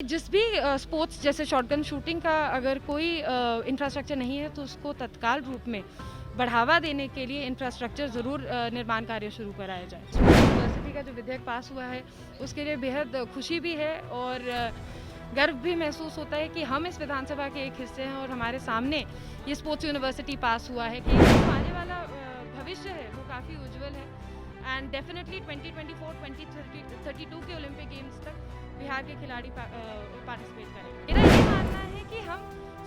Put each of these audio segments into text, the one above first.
जिस भी स्पोर्ट्स जैसे शॉटगन शूटिंग का अगर कोई इंफ्रास्ट्रक्चर नहीं है तो उसको तत्काल रूप में बढ़ावा देने के लिए इंफ्रास्ट्रक्चर ज़रूर निर्माण कार्य शुरू कराया जाए। यूनिवर्सिटी का जो विधेयक पास हुआ है उसके लिए बेहद खुशी भी है और गर्व भी महसूस होता है कि हम इस विधानसभा के एक हिस्से हैं और हमारे सामने ये स्पोर्ट्स यूनिवर्सिटी पास हुआ है कि जो आने वाला भविष्य है वो काफ़ी उज्जवल है। एंड डेफिनेटली 2024-2032 के ओलंपिक गेम्स तक बिहार के खिलाड़ी पार्टिसिपेट करेंगे। मेरा ये मानना है कि हम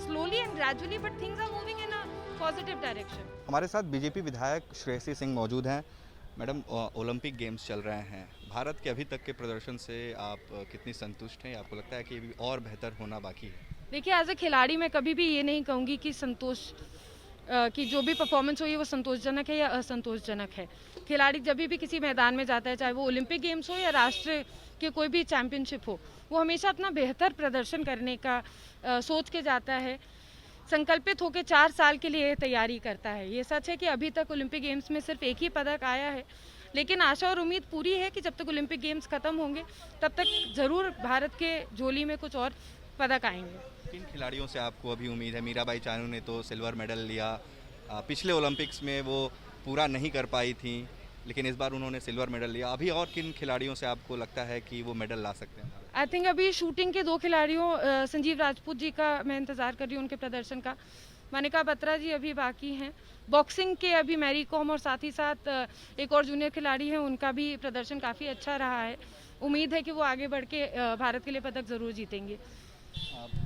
slowly and gradually but things are moving in a positive direction. हमारे साथ बीजेपी विधायक श्रेयसी सिंह मौजूद हैं। मैडम, ओलंपिक गेम्स चल रहे हैं, भारत के अभी तक के प्रदर्शन से आप कितनी संतुष्ट हैं? आपको लगता है कि अभी और बेहतर होना बाकी है? देखिए, एज ए खिलाड़ी मैं कभी भी ये नहीं कहूँगी कि कि जो भी परफॉर्मेंस हुई है वो संतोषजनक है या असंतोषजनक है। खिलाड़ी जब भी किसी मैदान में जाता है, चाहे वो ओलंपिक गेम्स हो या राष्ट्र के कोई भी चैंपियनशिप हो, वो हमेशा अपना बेहतर प्रदर्शन करने का सोच के जाता है, संकल्पित होकर 4 साल के लिए तैयारी करता है। ये सच है कि अभी तक ओलंपिक गेम्स में सिर्फ एक ही पदक आया है, लेकिन आशा और उम्मीद पूरी है कि जब तक ओलंपिक गेम्स खत्म होंगे तब तक ज़रूर भारत के झोली में कुछ और पदक आएंगे। किन खिलाड़ियों से आपको अभी उम्मीद है? मीराबाई चानू ने तो सिल्वर मेडल लिया, पिछले ओलंपिक्स में वो पूरा नहीं कर पाई थी, लेकिन इस बार उन्होंने सिल्वर मेडल लिया। अभी और किन खिलाड़ियों से आपको लगता है कि वो मेडल ला सकते हैं? आई थिंक अभी शूटिंग के 2 खिलाड़ियों संजीव राजपूत जी का मैं इंतज़ार कर रही हूँ, उनके प्रदर्शन का। मनिका बत्रा जी अभी बाकी हैं। बॉक्सिंग के अभी मैरी कॉम और साथ ही साथ एक और जूनियर खिलाड़ी हैं, उनका भी प्रदर्शन काफ़ी अच्छा रहा है। उम्मीद है कि वो आगे बढ़ के भारत के लिए पदक ज़रूर जीतेंगे।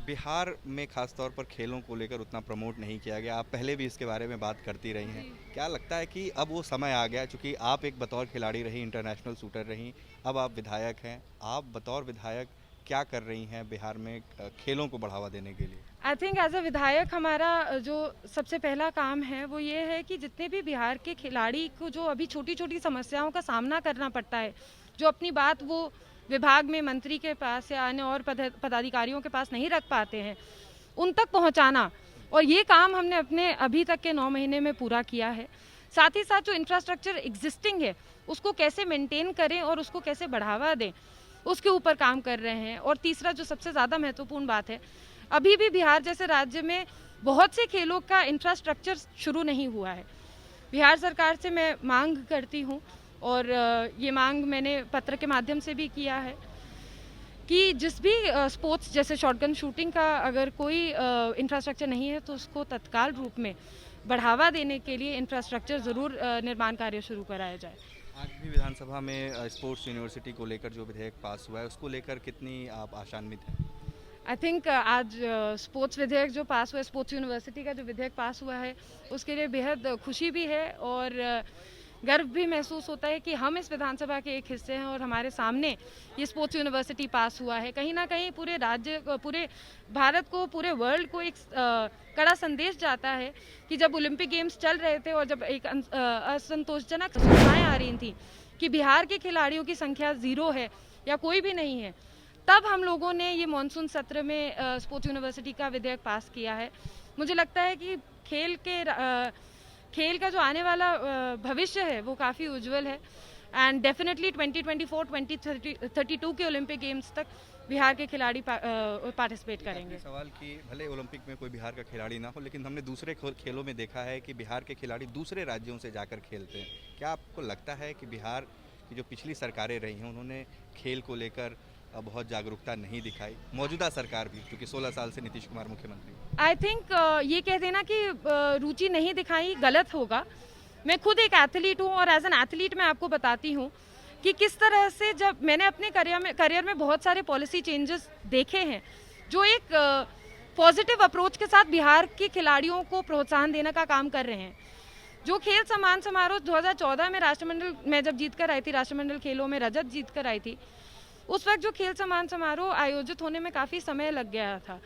बिहार में खास तौर पर खेलों को लेकर उतना प्रमोट नहीं किया गया। आप पहले भी इसके बारे में बात करती रही हैं। क्या लगता है कि अब वो समय आ गया, चूँकि आप एक बतौर खिलाड़ी रही, इंटरनेशनल शूटर रही, अब आप विधायक हैं, आप बतौर विधायक क्या कर रही हैं बिहार में खेलों को बढ़ावा देने के लिए? आई थिंक एज अ विधायक हमारा जो सबसे पहला काम है वो ये है कि जितने भी बिहार के खिलाड़ी को जो अभी छोटी छोटी समस्याओं का सामना करना पड़ता है, जो अपनी बात वो विभाग में मंत्री के पास या अन्य और पदाधिकारियों के पास नहीं रख पाते हैं, उन तक पहुंचाना, और ये काम हमने अपने अभी तक के 9 महीने में पूरा किया है। साथ ही साथ जो इंफ्रास्ट्रक्चर एग्जिस्टिंग है उसको कैसे मेंटेन करें और उसको कैसे बढ़ावा दें, उसके ऊपर काम कर रहे हैं। और तीसरा जो सबसे ज़्यादा महत्वपूर्ण बात है, अभी भी बिहार जैसे राज्य में बहुत से खेलों का इंफ्रास्ट्रक्चर शुरू नहीं हुआ है। बिहार सरकार से मैं मांग करती हूँ और ये मांग मैंने पत्र के माध्यम से भी किया है कि जिस भी स्पोर्ट्स जैसे शॉटगन शूटिंग का अगर कोई इंफ्रास्ट्रक्चर नहीं है तो उसको तत्काल रूप में बढ़ावा देने के लिए इंफ्रास्ट्रक्चर ज़रूर निर्माण कार्य शुरू कराया जाए। आज भी विधानसभा में स्पोर्ट्स यूनिवर्सिटी को लेकर जो विधेयक पास हुआ है, उसको लेकर कितनी आप आशान्वित हैं? आई थिंक आज स्पोर्ट्स विधेयक जो पास हुआ है, स्पोर्ट्स यूनिवर्सिटी का जो विधेयक पास हुआ है उसके लिए बेहद खुशी भी है और गर्व भी महसूस होता है कि हम इस विधानसभा के एक हिस्से हैं और हमारे सामने ये स्पोर्ट्स यूनिवर्सिटी पास हुआ है। कहीं ना कहीं पूरे राज्य, पूरे भारत को, पूरे वर्ल्ड को एक कड़ा संदेश जाता है कि जब ओलंपिक गेम्स चल रहे थे और जब एक असंतोषजनक सूचनाएं आ रही थी कि बिहार के खिलाड़ियों की संख्या 0 है या कोई भी नहीं है, तब हम लोगों ने ये मानसून सत्र में स्पोर्ट्स यूनिवर्सिटी का विधेयक पास किया है। मुझे लगता है कि खेल का जो आने वाला भविष्य है वो काफ़ी उज्जवल है। एंड डेफिनेटली 2024-2032 के ओलंपिक गेम्स तक बिहार के खिलाड़ी पार्टिसिपेट करेंगे। सवाल कि भले ओलंपिक में कोई बिहार का खिलाड़ी ना हो, लेकिन हमने दूसरे खेलों में देखा है कि बिहार के खिलाड़ी दूसरे राज्यों से जाकर खेलते हैं। क्या आपको लगता है कि बिहार की जो पिछली सरकारें रही हैं उन्होंने खेल को लेकर बहुत जागरूकता नहीं दिखाई? मौजूदा सरकार भी, क्योंकि 16 साल से नीतीश कुमार मुख्यमंत्री। आई थिंक ये कह देना कि रुचि नहीं दिखाई गलत होगा। मैं खुद एक एथलीट हूँ और एज एन एथलीट मैं आपको बताती हूँ कि किस तरह से जब मैंने अपने करियर में बहुत सारे पॉलिसी चेंजेस देखे हैं जो एक पॉजिटिव अप्रोच के साथ बिहार के खिलाड़ियों को प्रोत्साहन देने का काम कर रहे हैं। जो खेल सम्मान समारोह 2014 में राष्ट्रमंडल में जब जीत कर आई थी, राष्ट्रमंडल खेलों में रजत जीत कर आई थी, उस वक्त जो खेल सम्मान समारोह आयोजित होने में काफ़ी समय लग गया था,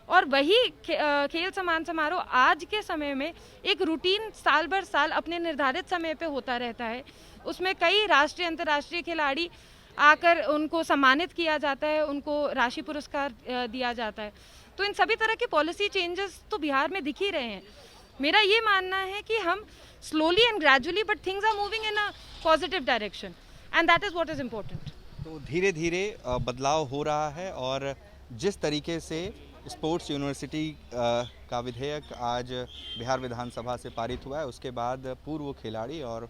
और वही खेल सम्मान समारोह आज के समय में एक रूटीन साल भर साल अपने निर्धारित समय पे होता रहता है। उसमें कई राष्ट्रीय अंतर्राष्ट्रीय खिलाड़ी आकर उनको सम्मानित किया जाता है, उनको राशि पुरस्कार दिया जाता है। तो इन सभी तरह के पॉलिसी चेंजेस तो बिहार में दिख ही रहे हैं। मेरा ये मानना है कि हम slowly and gradually but things are moving in a positive direction and that is what is important. तो धीरे धीरे बदलाव हो रहा है और जिस तरीके से स्पोर्ट्स यूनिवर्सिटी का विधेयक आज बिहार विधानसभा से पारित हुआ है, उसके बाद पूर्व खिलाड़ी और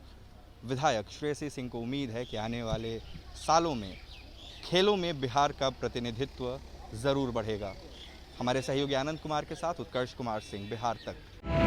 विधायक श्रेयसी सिंह को उम्मीद है कि आने वाले सालों में खेलों में बिहार का प्रतिनिधित्व ज़रूर बढ़ेगा। हमारे सहयोगी आनंद कुमार के साथ उत्कर्ष कुमार सिंह, बिहार तक।